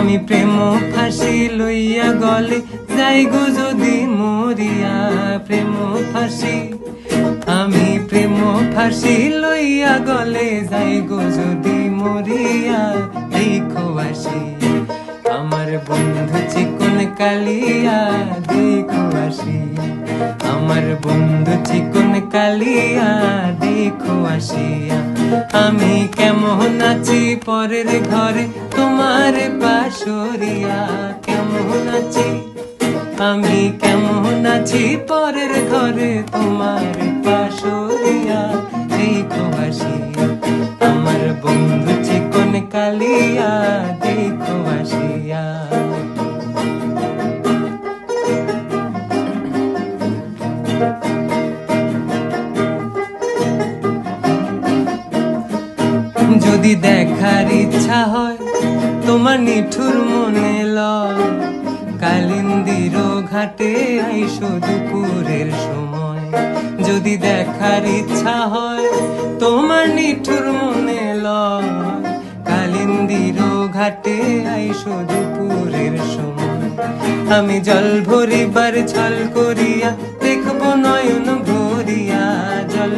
আমি প্রেম ফাঁসি লইয়া গলে যাই গো যদি মরিয়া, প্রেম ফাঁসি আমি প্রেম ফাঁসি লইয়া গলে যাই গো যদি মরিয়া। দেখো আসি আমার বন্ধু চিকন কালিয়া, দেখো আসি আমার বন্ধু চিকন কালিয়া, দেখো আসিয়া। আমি কেমন আছি পরের ঘরে তোমার পাশরিয়া, কেমন আছি আমি কেমন আছি পরের ঘরে তোমার পাশরিয়া। দেখো আসিয়া আমার বন্ধু চিকন কালিয়া, দেখো আসিয়া। যদি দেখার ইচ্ছা হয় তোমার নিঠুর মনে লয়, কালিন্দির ঘাটে আইসো দুপুরের সময়। যদি দেখার ইচ্ছা হয় তোমার নিঠুর মনে লয়, কালিন্দির ঘাটে আইসো দুপুরের সময়। আমি জল ভরিবার ছল করিয়া দেখবো নয়ন ভরিয়া, জল